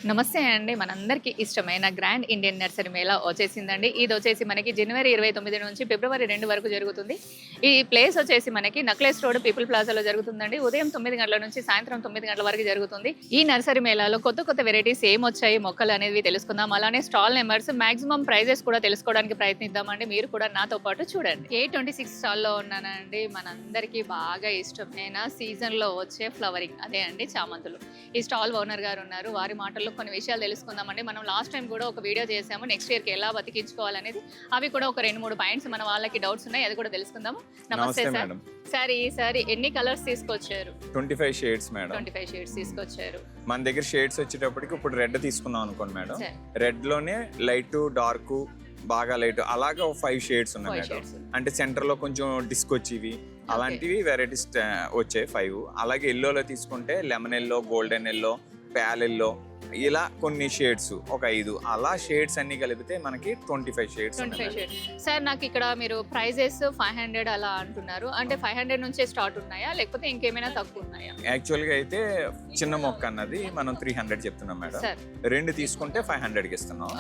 నమస్తే అండి. మనందరికీ ఇష్టమైన గ్రాండ్ ఇండియన్ నర్సరీ మేళా వచ్చేసిందండి. ఇది వచ్చేసి మనకి జనవరి 29 నుంచి ఫిబ్రవరి 2 వరకు జరుగుతుంది. ఈ ప్లేస్ వచ్చేసి మనకి నక్లెస్ రోడ్ పీపుల్ ప్లాజాలో జరుగుతుందండి. ఉదయం 9 గంటల నుంచి సాయంత్రం 9 గంటల వరకు జరుగుతుంది. ఈ నర్సరీ మేళాలో కొత్త వెరైటీస్ ఏమొచ్చాయి మొక్కలు అనేవి తెలుసుకుందాం. అలానే స్టాల్ నెంబర్స్, మాక్సిమం ప్రైజెస్ కూడా తెలుసుకోవడానికి ప్రయత్నిద్దామండి. మీరు కూడా నాతో పాటు చూడండి. A26 స్టాల్లో ఉన్నానండి. మనందరికీ బాగా ఇష్టమైన సీజన్లో వచ్చే ఫ్లవరింగ్ అదే అండి చామంతులు. ఈ స్టాల్ ఓనర్ గారు ఉన్నారు. వారి మాటల్లో కొన్ని విషయాలు తెలుసుకుందామండి. మనం లాస్ట్ టైం కూడా ఒక వీడియో చేసాము నెక్స్ట్ ఇయర్కి ఎలా బతికించుకోవాలనేది. అవి కూడా ఒక 2-3 పాయింట్స్ మన వాళ్ళకి డౌట్స్ ఉన్నాయి, అది కూడా తెలుసుకుందాము. నమస్తే సార్. సార్ ఈసారి ఎన్ని కలర్స్ తీసుకొచ్చారు? 25 షేడ్స్ మేడం. 25 షేడ్స్ తీసుకొచ్చారు. మన దగ్గర షేడ్స్ వచ్చేటప్పటికి ఇప్పుడు రెడ్ తీసుకుందాం అనుకోండి మేడం. రెడ్ లోనే లైట్, డార్క్, బాగా లైట్ అలాగా 5 షేడ్స్ ఉన్నాయి మేడం. అంటే సెంటర్ లో కొంచెం డిస్క్ వచ్చేవి అలాంటివి వెరైటీస్ వచ్చాయి 5. అలాగే ఎల్లోలో తీసుకుంటే lemon yellow, golden yellow, pale yellow, ఇలా కొన్ని షేడ్స్ ఒక 5 అలా షేడ్స్ అన్ని కలిపితే మనకి 25 షేడ్స్. సార్ నాకు ఇక్కడ మీరు ప్రైజెస్ 500 అలా అంటున్నారు. అంటే 500 నుంచే స్టార్ట్ ఉన్నాయా లేకపోతే ఇంకేమైనా తక్కువ ఉన్నాయా? యాక్చువల్ గా అయితే చిన్న మొక్క అన్నది మనం 300 చెప్తున్నాం మేడం. 2 తీసుకుంటే 500 కి ఇస్తున్నాం.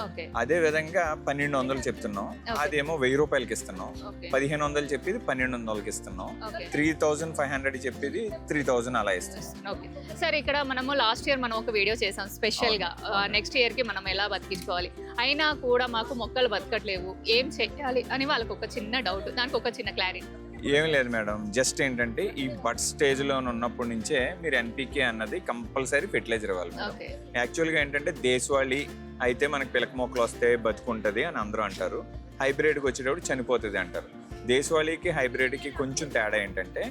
అదే విధంగా 1200 చెప్తున్నాం, అదేమో 1000 రూపాయలకి ఇస్తున్నాం. 1500 చెప్పేది 1200కి ఇస్తున్నాం. 3500 చెప్పేది 3000 అలా ఇస్తున్నాం. సార్ ఇక్కడ మనము లాస్ట్ ఇయర్ మనం ఒక వీడియో చేసాం స్పెషల్ గా నెక్స్ట్ ఇయర్ కి మనం ఎలా బతికించుకోవాలి, అయినా కూడా మాకు మొక్కలు బతకట్లేవు, ఏం చేయాలి అని వాళ్ళకి ఒక చిన్న డౌట్, దానికి ఒక చిన్న క్లారిటీ. ఏం లేదు మేడం, జస్ట్ ఏంటంటే ఈ బడ్ స్టేజ్ లో ఉన్నప్పటి నుంచే మీరు ఎన్పికే అన్నది కంపల్సరీ ఫెర్టిలైజర్ ఇవ్వాలి. యాక్చువల్ గా ఏంటంటే దేశవాళీ అయితే మనకి పిలక మొక్కలు వస్తే బతుకుంటది అని అందరూ అంటారు, హైబ్రిడ్కి వచ్చేటప్పుడు చనిపోతుంది అంటారు. దేశవాళీకి హైబ్రిడ్కి కొంచెం తేడా ఏంటంటే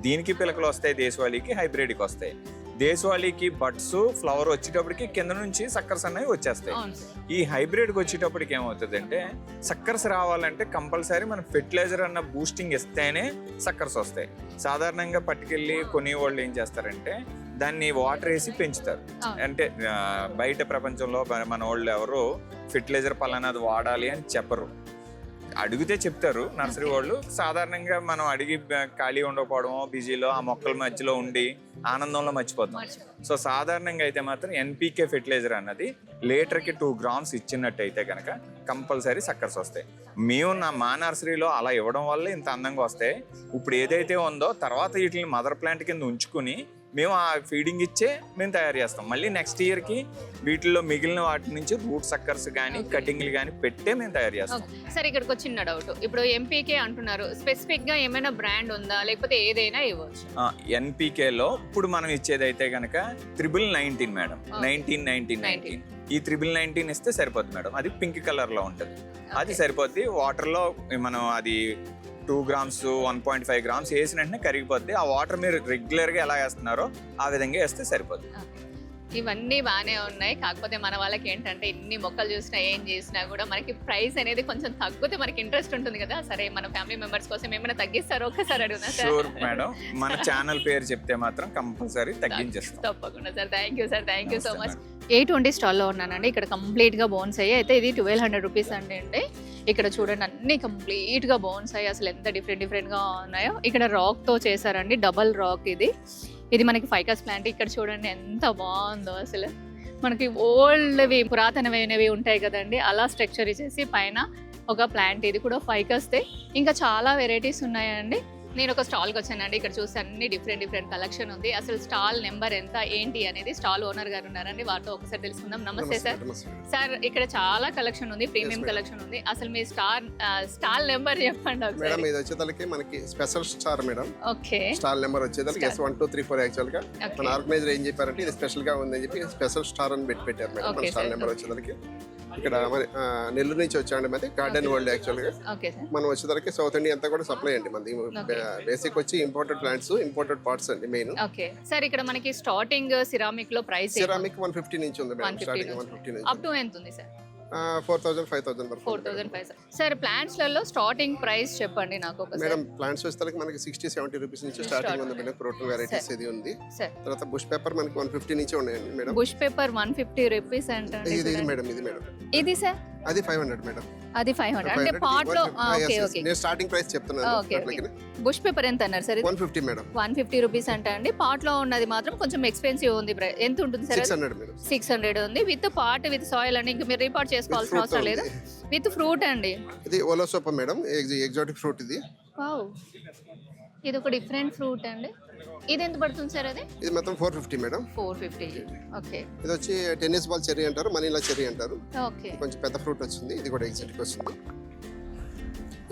దీనికి పిలకలు వస్తాయి, దేశవాళీకి హైబ్రిడ్కి వస్తాయి. దేశవాళీకి బడ్స్ ఫ్లవర్ వచ్చేటప్పటికి కింద నుంచి సక్కర్స్ అనేవి వచ్చేస్తాయి. ఈ హైబ్రిడ్కి వచ్చేటప్పటికి ఏమవుతుంది అంటే సక్కర్స్ రావాలంటే కంపల్సరీ మనం ఫెర్టిలైజర్ అన్న బూస్టింగ్ ఇస్తేనే సక్కర్స్ వస్తాయి. సాధారణంగా పట్టుకెళ్ళి కొన్ని వాళ్ళు ఏం చేస్తారంటే దాన్ని వాటర్ వేసి పెంచుతారు. అంటే బయట ప్రపంచంలో మన వాళ్ళు ఎవరు ఫెర్టిలైజర్ పలానాది వాడాలి అని చెప్పరు, అడిగితే చెప్తారు నర్సరీ వాళ్ళు. సాధారణంగా మనం అడిగి ఖాళీ ఉండకపోవడమో బిజీలో ఆ మొక్కల మధ్యలో ఉండి ఆనందంలో మర్చిపోతాం. సో సాధారణంగా అయితే మాత్రం ఎన్పికే ఫెర్టిలైజర్ అన్నది లీటర్కి 2 grams ఇచ్చినట్టయితే కనుక కంపల్సరీ సక్కర్స్ వస్తాయి. మేము మా నర్సరీలో అలా ఇవ్వడం వల్ల ఇంత అందంగా వస్తాయి. ఇప్పుడు ఏదైతే ఉందో తర్వాత వీటిని మదర్ ప్లాంట్ కింద ఉంచుకుని మేము ఆ ఫీడింగ్ ఇచ్చే మేము తయారు చేస్తాం. మళ్ళీ నెక్స్ట్ ఇయర్కి వీటిల్లో మిగిలిన వాటి నుంచి రూట్ సక్కర్స్ కానీ కటింగ్లు కానీ పెట్టే మేము తయారు చేస్తాం. సరే ఇక్కడికి ఒక చిన్న డౌట్, ఇప్పుడు ఎంపీకే అంటున్నారు, స్పెసిఫిక్ గా ఏమైనా బ్రాండ్ ఉందా లేకపోతే ఏదైనా ఇవ్వచ్చు? ఎన్పికేలో ఇప్పుడు మనం ఇచ్చేది అయితే కనుక 1919 మేడం. 1919 ఈ 1919 ఇస్తే సరిపోద్ది మేడం. అది పింక్ కలర్ లో ఉంటుంది, అది సరిపోద్ది. వాటర్ లో మనం అది 2 grams 1.5 grams వేసిన వెంటనే కరిగిపోద్ది. ఆ వాటర్ మీరు రెగ్యులర్ గా ఎలా వేస్తున్నారో ఆ విధంగా వేస్తే సరిపోద్ది. ఇవన్నీ బాగానే ఉన్నాయి, కాకపోతే మన వాళ్ళకి ఏంటంటే ఇన్ని మొక్కలు చూసినా ఏం చేసినా కూడా మనకి ప్రైస్ అనేది కొంచెం తగ్గితే మనకి ఇంట్రెస్ట్ ఉంటుంది కదా. సరే మన ఫ్యామిలీ మెంబర్స్ కోసం ఏమైనా తగ్గిస్తారో ఒక్కసారి అడుగునా సార్? షూర్ మేడం, మన ఛానల్ పేరు చెప్తే మాత్రం కంపల్సరీ తగ్గించేస్తాం. తప్పకుండా sir, thank you sir, thank you so much. A20 స్టాల్లో ఉన్నానండి. ఇక్కడ కంప్లీట్ గా బోన్స్ అయ్యాయి. అయితే ఇది 1200 రూపీస్ అండి. ఇక్కడ చూడండి అన్ని కంప్లీట్ గా బోన్స్ అయ్యి అసలు ఎంత డిఫరెంట్ గా ఉన్నాయో. ఇక్కడ రాక్ తో చేశారండి, డబల్ రాక్. ఇది మనకి ఫైకస్ ప్లాంట్. ఇక్కడ చూడండి ఎంత బాగుందో అసలు. మనకి ఓల్డ్వి పురాతనమైనవి ఉంటాయి కదండి, అలా స్ట్రక్చర్ ఇచ్చేసి పైన ఒక ప్లాంట్. ఇది కూడా ఫైకస్దే. ఇంకా చాలా వెరైటీస్ ఉన్నాయండి. నేను ఒక స్టాల్కి వచ్చానండి. ఇక్కడ చూస్తే అన్ని డిఫరెంట్ కలెక్షన్ ఉంది. అసలు స్టాల్ నెంబర్ ఎంత ఏంటి అనేది స్టాల్ ఓనర్ గారు ఉన్నారండి, వారితో ఒకసారి తెలుసుకుందాం. నమస్తే సార్. సార్ ఇక్కడ చాలా కలెక్షన్ ఉంది, ప్రీమియం కలెక్షన్ ఉంది. అసలు మీ స్టాల్ నెంబర్ చెప్పండి మేడం. ఇది వచ్చేదానికి మనకి special star madam. Okay, stall number వచ్చేదానికి S1234. యాక్చువల్ గా మన ఆర్గనైజర్ ఏం చెప్పారంటే ఇది స్పెషల్ గా ఉందని చెప్పి స్పెషల్ స్టార్ అని పెట్టారు మేడం. మన స్టాల్ నెంబర్ వచ్చేదానికి ఇక్కడ నెల్లూరు నుంచి వచ్చాండి, మాది గార్డెన్ వరల్డ్. యాక్చువల్ గా మనం వచ్చేదానికి సౌత్ ఇండియా అంతా కూడా సప్లై అండి. మనది బేసిక్ వచ్చి ఇంపోర్టెడ్ ప్లాంట్స్, ఇంపోర్టెడ్ పార్ట్స్ అండి మెయిన్. ఓకే సార్, ఇక్కడ మనకి స్టార్టింగ్ సిరామిక్ లో ప్రైస్ సిరామిక్ 150 నుంచి ఉంది మేడం. స్టార్టింగ్ 150 నుంచి అప్ టు ఎంత ఉంది సార్? 4000 5000 వరకు. 4000 సార్. ప్లాంట్స్ లలో స్టార్టింగ్ ప్రైస్ చెప్పండి నాకు ఒకసారి. మేడం ప్లాంట్స్ వచ్చేసరికి మనకి 60-70 రూపీస్ నుంచి స్టార్టింగ్ ఉంది మేడం. క్రోటన్ వెరైటీస్ ఇది ఉంది. తర్వాత బుష్ పేపర్ మనకి 150 నుంచి ఉన్నాయండి మేడం. బుష్ పేపర్ 150 రూపీస్ అంటే ఇది మేడం. ఇది మేడం ఇది సార్ అది 500 మేడం. అది 500 అంటే పాట్ లో ఓకే ఓకే నేను స్టార్టింగ్ ప్రైస్ చెప్తున్నాను. Okay okay. బుష్ పేపర్ ఎంత అన్నారు సార్? 150 మేడం. 150 రూపీస్ అంట అండి. పాట్ లో ఉన్నది మాత్రం కొంచెం ఎక్స్పెన్సివ్ ఉంది. ఎంత ఉంటుంది సార్? 600 మేడం. 600 ఉంది విత్ పాట్ విత్ సాయిల్ అండి. ఇంకా మీరు రీపాట్ చేసుకోవాల్సిన అవసరం లేదు. విత్ ఫ్రూట్ అండి. ఇది ఓలోసోపా మేడం, ఎగ్జాటిక్ ఫ్రూట్ ఇది. వావ్, ఇది ఒక డిఫరెంట్ ఫ్రూట్ అండి. ఇది ఎంత పడుతుంది సార్? అది ఇది మొత్తం 450 మేడం. 450. ఓకే. ఇది వచ్చి టెన్నిస్ బాల్ చెర్రీ అంటారు, మనీలా చెర్రీ అంటారు. ఓకే. కొంచెం పెద్ద ఫ్రూట్ వచ్చింది. ఇది కూడా ఎగ్జాటిక్ వస్తుంది.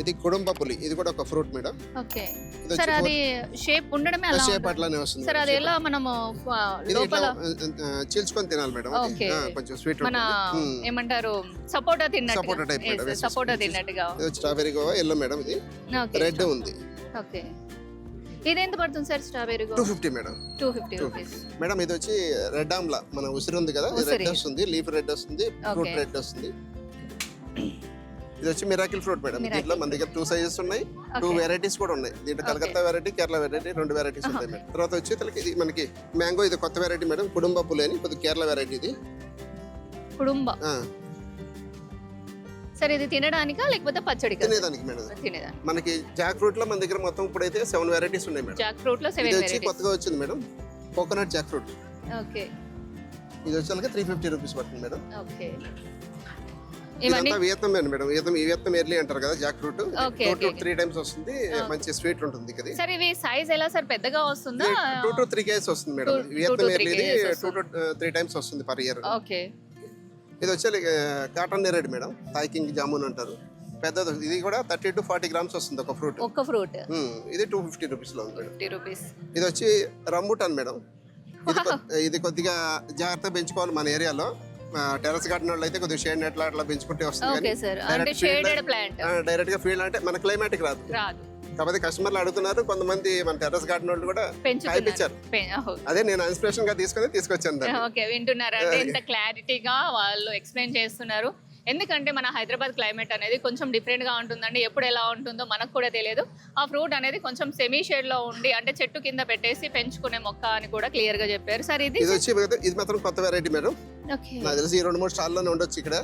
ఇది కుడుంబ పులి, ఇది కూడా ఒక ఫ్రూట్ మేడం. Okay sir. అది షేప్ ఉండడమే అలా షేప్ అట్లానే వస్తుంది సార్. అది ఎలా మనము ఇది లోపల చీల్చుకొని తినాలి మేడం. ఓకే. కొంచెం స్వీట్ మన ఏమంటారు సపోటా తిన్నట్టు. సపోటా టైప్ మేడం. సపోటా తిన్నట్టుగా. ఇది స్ట్రాబెర్రీ గోవా ఎల్లో మేడం. ఇది రెడ్ ఉంది. ఓకే. ఇది ఎంత పడుతుంది sir? Strawberry Goa 250 madam. 250 rupees madam. ఇది వచ్చి రెడ్ ఆమ్లా, మన ఉసిరి ఉంది కదా, రెడ్ వస్తుంది, లీఫ్ రెడ్ వస్తుంది, ఫ్రూట్ రెడ్ వస్తుంది. ఇది వచ్చి మిరాకిల్ ఫ్రూట్ మేడం. దీంట్లో మన దగ్గర 2 సైజెస్ ఉన్నాయి, 2 వెరైటీస్ కూడా ఉన్నాయి. దీంట్లో Calcutta variety, Kerala variety, 2 varieties ఉంటాయి మేడం. తర్వాత వచ్చి ఇది మనకి మ్యాంగో, ఇది కొత్త వెరైటీ మేడం, కుటుంబ పులి అని, కొద్ది కేరళ వెరైటీ ఇది. కుటుంబ సార్. ఇది తినడానికా లేకపోతే పచ్చడికా? తినేదానికి మేడం. తినేదానికి. మనకి జాక్ ఫ్రూట్ లో మన దగ్గర మొత్తం ఇప్పుడైతే 7 వెరైటీస్ ఉన్నాయి మేడం. జాక్ ఫ్రూట్ లో 7 ఇది వచ్చి వెరైటీస్ కొత్తగా వచ్చింది madam, coconut Jack fruit. Okay. ఇది వచ్చి 350 రూపీస్ పడుతుంది మేడం. ఓకే. ఇదంతా వియత్నాం మేడం. వియత్నాం ఎర్లీ అంటారు కదా జాక్ ఫ్రూట్. 2 to 3 టైమ్స్ వస్తుంది, మంచి స్వీట్ ఉంటుంది ఇది. సార్ ఇవి సైజ్ ఎలా సార్? పెద్దగా వస్తుందా? 2 to 3 కేజెస్ వస్తుంది madam. Vietnam early 2 to 3 times వస్తుంది పర్ ఇయర్. ఓకే. ఇది వచ్చి కాటన్ నెరెడ్ మేడం, థాయికింగ్ జామున్ అంటారు, పెద్దది. ఇది కూడా 30 to 40 గ్రామ్స్ వస్తుంది ఒక ఫ్రూట్. ఇది 250 రూపీస్ లో ఉంది మేడం. 50 రూపీస్. ఇది వచ్చి రంబుటాన్ మేడం. ఇది కొద్దిగా జాగ్రత్తగా పెంచుకోవాలి మన ఏరియాలో. టెర్రస్ గార్డెన్ వాళ్ళు అయితే కొద్దిగా షేడ్ నెట్ అట్లా పెంచుకుంటే వస్తుంది. డైరెక్ట్ గా ఫీల్డ్ అంటే మన క్లైమాటిక్ రాదు. కాకపోతే కస్టమర్లు అడుగుతున్నారు, కొంతమంది మన టెర్రస్ గార్డెన్ వాళ్ళు కూడా కాయిపించారు. అదే నేను ఇన్స్పిరేషన్ గా తీసుకొచ్చాను. ఓకే, వింటున్నారా? ఎంత క్లారిటీగా వాళ్ళు ఎక్స్ప్లెయిన్ చేస్తున్నారు. ఎందుకంటే మన హైదరాబాద్ క్లైమేట్ అనేది కొంచెం డిఫరెంట్ గా ఉంటుందండి. ఎప్పుడు ఎలా ఉంటుందో మనకు కూడా తెలియదు. ఆ ఫ్రూట్ అనేది కొంచెం సెమీ షేడ్ లో ఉండి, అంటే చెట్టు కింద పెట్టేసి పెంచుకునే మొక్క అని కూడా క్లియర్ గా చెప్పారు సార్. ఇది ఇది మాత్రం కొత్త వెరైటీ మేడం. నాకు తెలిసి 2-3 స్టాల్లోనే ఉండొచ్చు. ఇక్కడ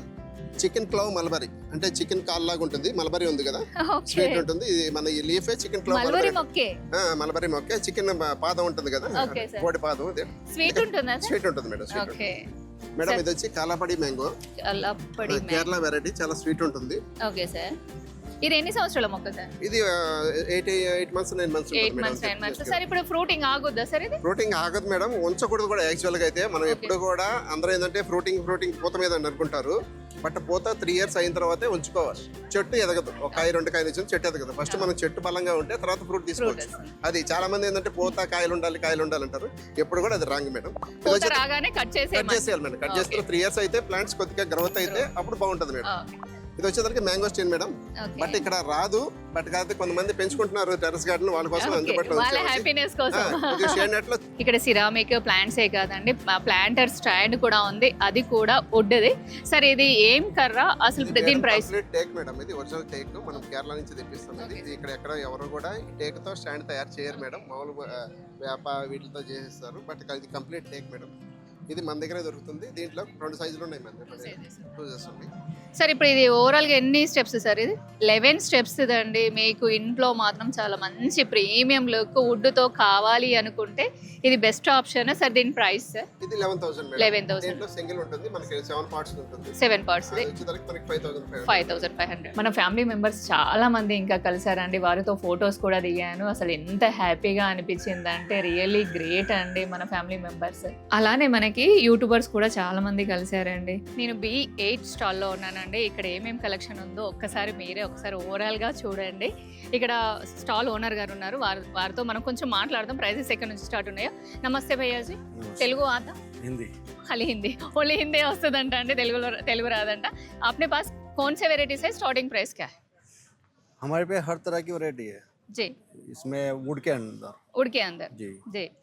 చికెన్ క్లవ్ మల్బరీ, అంటే చికెన్ కాల్ లాగా ఉంటుంది. మల్బరీ ఉంది కదా, స్వీట్ ఉంటుంది. ఇది మన ఈ లీఫే చికెన్ క్లవ్ మల్బరీ మొక్కే. చికెన్ పాదం ఉంటుంది కదా, కోడి పాదం, స్వీట్ ఉంటుంది. స్వీట్ ఉంటుంది మేడం. మేడం ఇది వచ్చి కాలాపడి మ్యాంగో, కేరళ వెరైటీ, చాలా స్వీట్ ఉంటుంది. Okay sir. ఇది ఎన్ని సంవత్సరాల మొక్క సార్? ఇది 8 months 9 months. 8 months 9 months. Sir ఇప్పుడు ఫ్రూటింగ్ ఆగుద్దా సార్? ఇది ఫ్రూటింగ్ ఆగదు మేడం, ఉంచకూడదు కూడా. యాక్చువల్ గా అయితే మనం ఎప్పుడు కూడా అందరూ ఏంటంటే ఫ్రూటింగ్ పూత మీద అనుకుంటారు. బట్ పూత 3 years అయిన తర్వాతే ఉంచుకోవాలి. చెట్టు ఎదగదు. ఒక కాయ 2 కాయలు వచ్చిన చెట్టు ఎదగదు. ఫస్ట్ మనం చెట్టు బలంగా ఉంటే తర్వాత ఫ్రూట్ తీసుకోవచ్చు. అది చాలా మంది ఏంటంటే పూత కాయలు ఉండాలి అంటారు. ఎప్పుడు కూడా అది రాంగ్ మేడం. కట్ చేసేయాలి మేడం. కట్ చేస్తే 3 years అయితే ప్లాంట్స్ కొద్దిగా గ్రోత్ అయితే అప్పుడు బాగుంటుంది మేడం. ఇది వచ్చేసరికి మ్యాంగో స్టీన్ మేడం. బట్ ఇక్కడ రాదు. బట్ కాదు, కొంతమంది పెంచుకుంటున్నారు టెర్రస్ గార్డెన్, వాళ్ళ కోసం అందుబాటులో ఇక్కడ సిరామిక్ ప్లాంట్సే కాదండి, ప్లాంటర్ స్టాండ్ కూడా ఉంది. అది కూడా వుడ్ది. సార్ ఇది ఏం కర్ర అసలు? దీని ప్రైస్? Take madam. ఇది ఒరిజినల్ టేక్, మనం కేరళ నుంచి తెప్పిస్తాం. ఇది ఇక్కడ ఎక్కడ ఎవరు కూడా ఈ టేక్ తో స్టాండ్ తయారు చేయరు మేడం. మామూలు వీటితో చేసేస్తారు. బట్ ఇది కంప్లీట్ టేక్ మేడం. ఇది మన దగ్గరే దొరుకుతుంది. దీంట్లో 2 సైజులు ఉన్నాయి మన దగ్గర. సార్ ఇప్పుడు ఇది ఓవరాల్ గా ఎన్ని స్టెప్స్ సార్? ఇది 11 స్టెప్స్ అండి. మీకు ఇంట్లో మాత్రం చాలా మంచి ప్రీమియం లుక్ వుడ్ తో కావాలి అనుకుంటే ఇది బెస్ట్ ఆప్షన్ సార్. దీని ప్రైస్ సార్? ఇది 11,000. దీంట్లో సింగిల్ ఉంటుంది, మనకి 7 parts ఉంటుంది. 7 parts. 5,500. మన ఫ్యామిలీ మెంబర్స్ చాలా మంది ఇంకా కలిసారండి. వారితో ఫొటోస్ కూడా దిగాను. అసలు ఎంత హ్యాపీగా అనిపించింది అంటే రియల్లీ గ్రేట్ అండి మన ఫ్యామిలీ మెంబర్స్. అలానే మనకి యూట్యూబర్స్ కూడా చాలా మంది కలిసారండి. నేను B8 స్టాల్లో ఉన్నానండి. ఇక్కడ ఏమేమి కలెక్షన్ ఉందో ఒక్కసారి మీరే ఓవరాల్ గా చూడండి. ఇక్కడ స్టాల్ ఓనర్ గారు ఉన్నారు, వారితో మనం కొంచెం మాట్లాడదాం. ప్రైజెస్ ఎక్కడ నుంచి స్టార్ట్ ఉన్నాయో. నమస్తే భయ్యాజీ. తెలుగు आता? हिंदी. खाली हिंदी, ओनली हिंदी वस्तुदंट अंटे, तेलुगु रादंट. अपने पास कौन से वेराइटीज है? स्टार्टिंग प्राइस क्या है? हमारे पे हर तरह की वैरायटी है जी. इसमें वुड के अंदर जी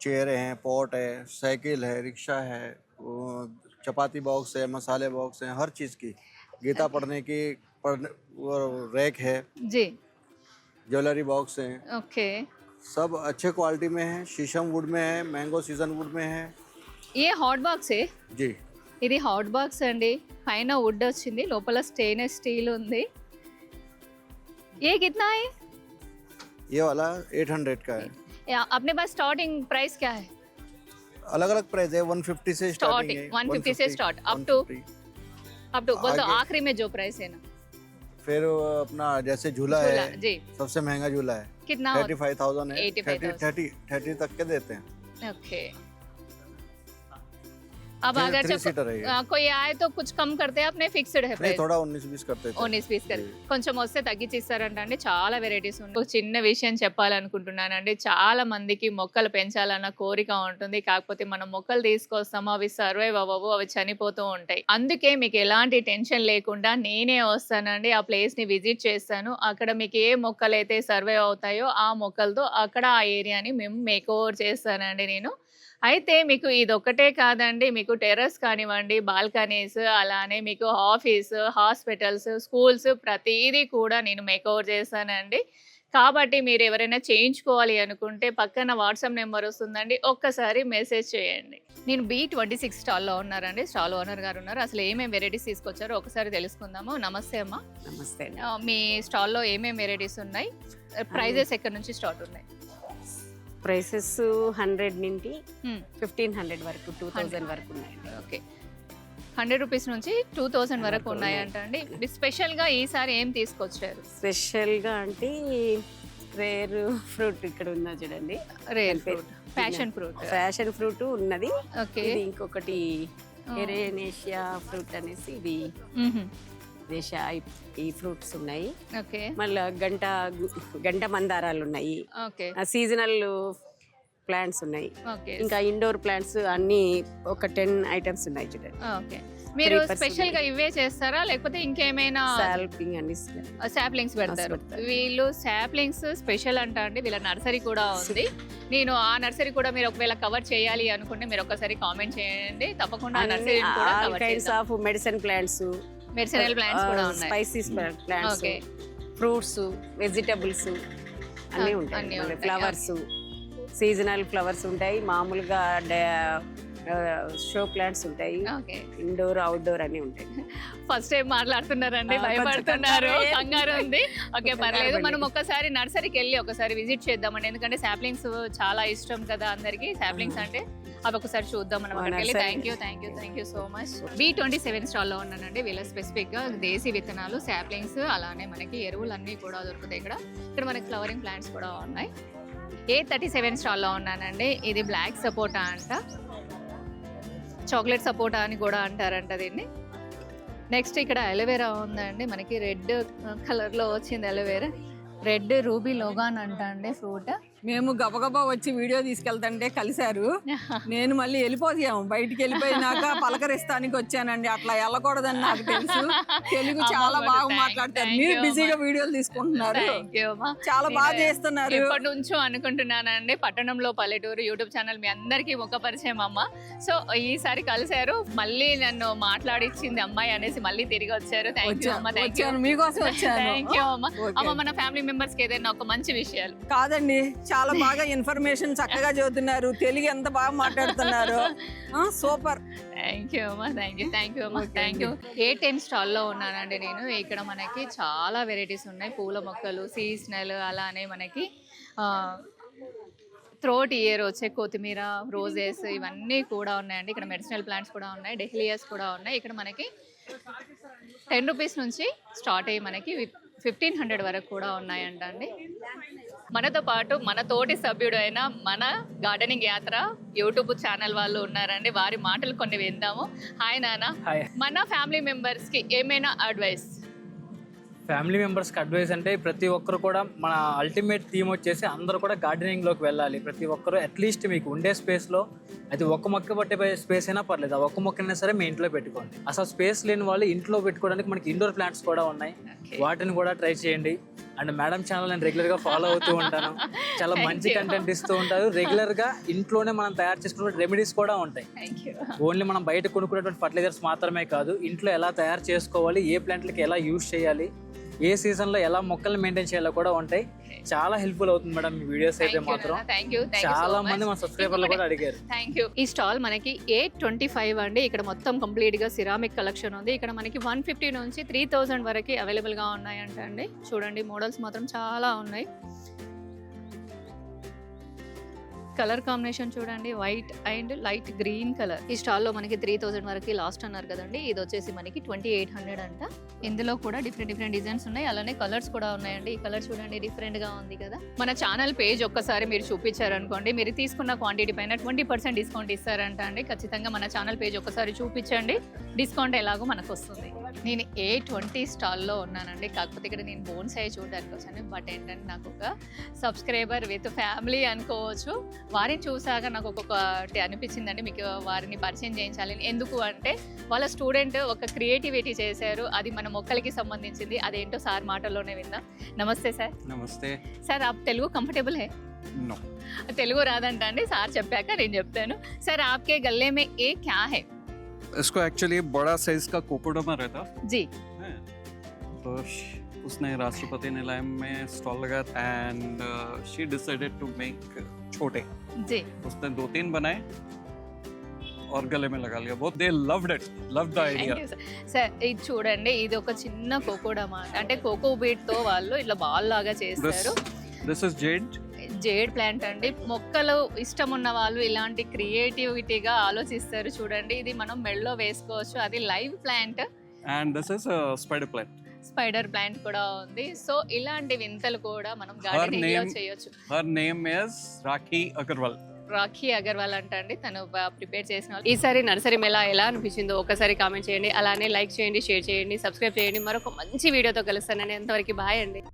चेयर है, पॉट है, साइकिल है, रिक्शा है, चपाती बॉक्स है, मसाले बॉक्स है, हर चीज़ की, गीता पढ़ने की रैक है जी, ज्वेलरी बॉक्स है. ओके. सब अच्छे क्वालिटी में है. शीशम वुड में है, मैंगो सीजन वुड में है. ये हॉट बॉक्स है जी. ఇది హాట్ బాక్స్ అండి, పైన వుడ్ వచ్చింది, లోపల స్టెయిన్లెస్ స్టీల్ ఉంది. ये कितना है? ये वाला 800 का है. अपने पास स्टार्टिंग प्राइस क्या है? अलग अलग प्राइस है, 150 से स्टार्टिंग है. 150 से स्टार्ट अप टू बोल दो आखिरी में जो प्राइस है ना. फिर अपना जैसे झूला है, जी सबसे महंगा झूला है, कितना? 35,000 है. 85,000. 30 तक के देते हैं. ओके. अब अगर थ्री सीटर है ये. कोई आए तो कुछ कम करते हैं, अपने ఫిక్స్డ్ है नहीं, ప్రైస్? थोड़ा 19-20 करते थे. 19-20 कर కొంచెం వస్తే తగ్గించి ఇస్తారంట అండి. చాలా వెరైటీస్ ఉన్నాయి. ఒక చిన్న విషయం చెప్పాలనుకుంటున్నానండి, చాలా మందికి మొక్కలు పెంచాలన్న కోరిక ఉంటుంది, కాకపోతే మనం మొక్కలు తీసుకొస్తాము, అవి సర్వైవ్ అవ్వవు, అవి చనిపోతూ ఉంటాయి. అందుకే మీకు ఎలాంటి టెన్షన్ లేకుండా నేనే వస్తానండి, ఆ ప్లేస్ ని విజిట్ చేస్తాను. అక్కడ మీకు ఏ మొక్కలు అయితే సర్వైవ్ అవుతాయో ఆ మొక్కలతో అక్కడ ఆ ఏరియాని మేము మేక్ ఓవర్ చేస్తానండి నేను. అయితే మీకు ఇదొక్కటే కాదండి, మీకు టెర్రస్ కానివ్వండి, బాల్కనీస్, అలానే మీకు ఆఫీస్, హాస్పిటల్స్, స్కూల్స్ ప్రతిదీ కూడా నేను మేక్ ఓవర్ చేస్తానండి. కాబట్టి మీరు ఎవరైనా చేయించుకోవాలి అనుకుంటే పక్కన వాట్సాప్ నెంబర్ వస్తుందండి, ఒక్కసారి మెసేజ్ చేయండి. నేను B26 స్టాల్లో ఉన్నారండి, స్టాల్ ఓనర్ గారు ఉన్నారు. అసలు ఏమేమి వెరైటీస్ తీసుకొచ్చారో ఒకసారి తెలుసుకుందాము. నమస్తే అమ్మా. నమస్తే. మీ స్టాల్లో ఏమేమి వెరైటీస్ ఉన్నాయి, ప్రైజెస్ ఎక్కడి నుంచి స్టార్ట్ ఉన్నాయి? ప్రైసెస్ 100 నుండి 1500 వరకు, 2000 వరకు ఉన్నాయండి. ఓకే, 100 రూపీస్ నుంచి 2000 వరకు ఉన్నాయంట అండి. స్పెషల్గా ఈసారి ఏం తీసుకొచ్చారు? స్పెషల్గా అంటే రేర్ ఫ్రూట్ ఇక్కడ ఉందా చూడండి, rare fruit, passion fruit. Fashion fruit ఉన్నది. ఓకే, ఇది ఇంకొకటి ఎరేనేషియా ఫ్రూట్ అనేసి, ఇది దేశా ఈ ఫ్రూట్స్ ఉన్నాయి. ఓకే, మళ్ళీ గంట మందారాలు ఉన్నాయి. ఓకే, సీజనల్ ప్లాంట్స్ ఉన్నాయి. ఓకే, ఇంకా ఇండోర్ ప్లాంట్స్ అన్ని ఒక 10 ఐటమ్స్ ఉన్నాయి చూడండి. ఓకే. మీరు 3% స్పెషల్ గా ఇవే చేస్తారా లేకపోతే ఇంకేమైనా సాల్పింగ్ అండి, సాప్లింగ్స్ పెడతారు? వీళ్ళు సాప్లింగ్స్ స్పెషల్ అంట అండి, వీళ్ళ నర్సరీ కూడా ఉంది. నేను ఆ నర్సరీ కూడా మీరు ఒకవేళ కవర్ చేయాలి అనుకుంటే మీరు ఒకసారి కామెంట్ చేయండి, తప్పకుండా ఆ నర్సరీ కూడా cover kinds of medicine plants, medicinal plants కూడా ఉన్నాయి, spices plants, okay, fruits, vegetables అన్నీ ఉంటాయి. ఫ్లవర్స్, సీజనల్ ఫ్లవర్స్ ఉంటాయి, మామూలుగా షో ప్లాంట్స్ ఉంటాయి, ఓకే. ఇండోర్ అవుట్డోర్ అన్ని ఉంటాయి. ఫస్ట్ టైం మాట్లాడుతున్నారండి, భయపడుతున్నారు, కంగారు ఉంది. ఓకే, పర్లేదు, మనం ఒక్కసారి నర్సరీకి వెళ్ళి ఒకసారి విజిట్ చేద్దామండి, ఎందుకంటే సాప్లింగ్స్ చాలా ఇష్టం కదా అందరికి. సాప్లింగ్స్ అంటే అవి ఒకసారి చూద్దాం మనం అక్కడికి వెళ్ళి. Thank you so much. B27 స్టాల్లో ఉన్నానండి. వీళ్ళ స్పెసిఫిక్ గా దేశీ విత్తనాలు, సాప్లింగ్స్, అలానే మనకి ఎరువులు అన్ని కూడా దొరుకుతాయి ఇక్కడ. ఇక్కడ మనకి ఫ్లవరింగ్ ప్లాంట్స్ కూడా ఉన్నాయి. A37 స్టాల్లో ఉన్నానండి. ఇది బ్లాక్ సపోటా అంట, చాక్లెట్ సపోటా అని కూడా అంటారంట దీన్ని. నెక్స్ట్ ఇక్కడ అలోవెరా ఉందండి, మనకి రెడ్ కలర్లో వచ్చింది అలోవెరా. రెడ్ రూబీ లోగాన్ అంట అండి ఫ్రూట్. మేము గబగబా వచ్చి వీడియో తీసుకెళ్తుంటే కలిశారు. నేను మళ్ళీ వెళ్ళిపోయాము, బయటికి వెళ్ళిపోయినాక పలకరిస్తానికి వచ్చానండి. అట్లా వెళ్ళకూడదని నాకు తెలుసు. తెలుగు చాలా బాగా మాట్లాడతారు. మీరు బిజీగా వీడియోలు తీసుకుంటున్నారు, చాలా బాగా చేస్తున్నారు. ఇప్పటి నుంచో అనుకుంటున్నానండి, పట్టణంలో పల్లెటూరు యూట్యూబ్ ఛానల్ మీ అందరికీ ముఖ పరిచయం అమ్మ. సో ఈసారి కలిశారు, మళ్ళీ నన్ను మాట్లాడిచ్చింది అమ్మాయి అనేసి మళ్ళీ తిరిగి వచ్చారు. థ్యాంక్ యూ అమ్మ. థ్యాంక్ యూ, మీకోసం వచ్చాను. థ్యాంక్ యూ అమ్మ. అమ్మ, మన ఫ్యామిలీ మెంబర్స్ కి ఏదైనా ఒక మంచి విషయాలు? కాదండి, చాలా బాగా ఇన్ఫర్మేషన్ చక్కగా చదువుతున్నారు, తెలుగు ఎంత బాగా మాట్లాడుతున్నారు, సూపర్. థ్యాంక్ యూ అమ్మా, థ్యాంక్ యూ. A10 స్టాల్లో ఉన్నానండి నేను. ఇక్కడ మనకి చాలా వెరైటీస్ ఉన్నాయి, పూల మొక్కలు, సీజనల్, అలానే మనకి థ్రోట్ ఇయర్ వచ్చే కొత్తిమీర, రోజెస్, ఇవన్నీ కూడా ఉన్నాయండి. ఇక్కడ మెడిసినల్ ప్లాంట్స్ కూడా ఉన్నాయి, డెహ్లియాస్ కూడా ఉన్నాయి. ఇక్కడ మనకి 10 రూపీస్ నుంచి స్టార్ట్ అయ్యి మనకి 1500 వరకు కూడా ఉన్నాయంట అండి. మనతో పాటు మన తోటి సభ్యుడు అయిన మన గార్డెనింగ్ యాత్ర యూట్యూబ్ ఛానల్ వాళ్ళు ఉన్నారండి, వారి మాటలు కొన్ని విందాము. హాయ్ నాన్న. మన ఫ్యామిలీ మెంబర్స్ కి ఏమైనా అడ్వైస్? ఫ్యామిలీ మెంబర్స్కి అడ్వైస్ అంటే ప్రతి ఒక్కరు కూడా మన అల్టిమేట్ థీమ్ వచ్చేసి అందరూ కూడా గార్డెనింగ్లోకి వెళ్ళాలి. ప్రతి ఒక్కరు అట్లీస్ట్ మీకు ఉండే స్పేస్లో అది ఒక్క మొక్క పట్టే స్పేస్ అయినా పర్లేదు, ఆ ఒక్క మొక్కైనా సరే మీ ఇంట్లో పెట్టుకోండి. అసలు స్పేస్ లేని వాళ్ళు ఇంట్లో పెట్టుకోవడానికి మనకి ఇండోర్ ప్లాంట్స్ కూడా ఉన్నాయి, వాటిని కూడా ట్రై చేయండి. అండ్ మేడం ఛానల్ నేను రెగ్యులర్గా ఫాలో అవుతూ ఉంటాను, చాలా మంచి కంటెంట్ ఇస్తూ ఉంటారు. రెగ్యులర్గా ఇంట్లోనే మనం తయారు చేసుకునే రెమెడీస్ కూడా ఉంటాయి. ఓన్లీ మనం బయట కొనుక్కునేటువంటి ఫర్టిలైజర్స్ మాత్రమే కాదు, ఇంట్లో ఎలా తయారు చేసుకోవాలి, ఏ ప్లాంట్లకి ఎలా యూజ్ చేయాలి, ఏ సీజన్లో ఎలా మొక్కలు మెయింటైన్ చేయాలో కూడా ఉంటాయి. చాలా హెల్ప్ఫుల్ అవుతుంది మేడం మీ వీడియోస్ అయితే మాత్రం. థ్యాంక్ యూ చాలా మంది మా సబ్స్క్రైబర్లు కూడా అడిగారు. Thank you. ఈ స్టాల్ మనకి 825 అండి. ఇక్కడ మొత్తం కంప్లీట్ గా సిరామిక్ కలెక్షన్ ఉంది. ఇక్కడ మనకి 150 నుంచి 3000 వరకు అవైలబుల్ గా ఉన్నాయంట అండి. చూడండి మోడల్స్ మాత్రం చాలా ఉన్నాయి. కలర్ కాంబినేషన్ చూడండి, white and light green colour. ఈ స్టాల్లో మనకి 3000 వరకు లాస్ట్ అన్నారు కదండి. ఇది వచ్చేసి మనకి 2800 అంట. ఇందులో కూడా డిఫరెంట్ డిజైన్స్ ఉన్నాయి, అలానే కలర్స్ కూడా ఉన్నాయండి. ఈ కలర్ చూడండి డిఫరెంట్ గా ఉంది కదా. మన ఛానల్ పేజ్ ఒక్కసారి మీరు చూపించారనుకోండి, మీరు తీసుకున్న క్వాంటిటీ పైన 20% డిస్కౌంట్ ఇస్తారంట అండి. ఖచ్చితంగా మన ఛానల్ పేజ్ ఒక్కసారి చూపించండి, డిస్కౌంట్ ఎలాగో మనకు వస్తుంది. నేను A20 స్టాల్లో ఉన్నానండి. కాకపోతే ఇక్కడ నేను బోన్స్ అయ్యి చూడడానికి వచ్చాను. బట్ ఏంటంటే నాకు ఒక సబ్స్క్రైబర్ విత్ ఫ్యామిలీ అనుకోవచ్చు, వారిని చూసాక నాకు ఒక్కొక్కటి అనిపించిందండి మీకు వారిని పరిచయం చేయించాలని. ఎందుకు అంటే వాళ్ళ స్టూడెంట్ ఒక క్రియేటివిటీ చేశారు, అది మన మొక్కలకి సంబంధించింది. అదేంటో సార్ మాటల్లోనే విందాం. నమస్తే సార్. नमस्ते। సార్ आप తెలుగు కంఫర్టబుల్ है? नो, తెలుగు రాదంట అండి, సార్ చెప్పాక నేను చెప్తాను. సార్ आपके गले में ये क्या है? इसको एक्चुअली बड़ा साइज का कोकोडोमा रहता जी है, तो उसने राष्ट्रपति निलय में स्टॉल लगाया and she decided to make छोटे। जी उसने 2-3 बनाए और गले में लगा लिया। बहुत they loved it, loved the idea. Thank you sir. Sir ఇది చూడండి, ఇది ఒక చిన్న కోకోడమా అంటే కోకో బీట్ తో వాళ్ళు ఇట్లా బాల్ లాగా చేస్తారు. This is jade jade plant అండి. మొక్కలు ఇష్టం ఉన్న వాళ్ళు ఇలాంటి క్రియేటివిటీగా ఆలోచిస్తారు. చూడండి ఇది మనం మెడలో వేసుకోవచ్చు, అది live plant. and this is a spider plant. Spider plant కూడా ఉంది. సో ఇలాంటి వింతలు కూడా మనం గార్డెనింగ్ లో name- చేయొచ్చు. Her name is Rakhi Agarwal. Rakhi Agarwal అంట అండి, తను ప్రిపేర్ చేసిన వాళ్ళు. ఈసారి నర్సరీ మేళా ఎలా అనిపించిందో ఒకసారి కామెంట్ చేయండి, అలానే లైక్ చేయండి, షేర్ చేయండి, సబ్స్క్రైబ్ చేయండి. మరొక మంచి వీడియోతో కలుస్తానండి. అంతవరకు బాయ్ అండి.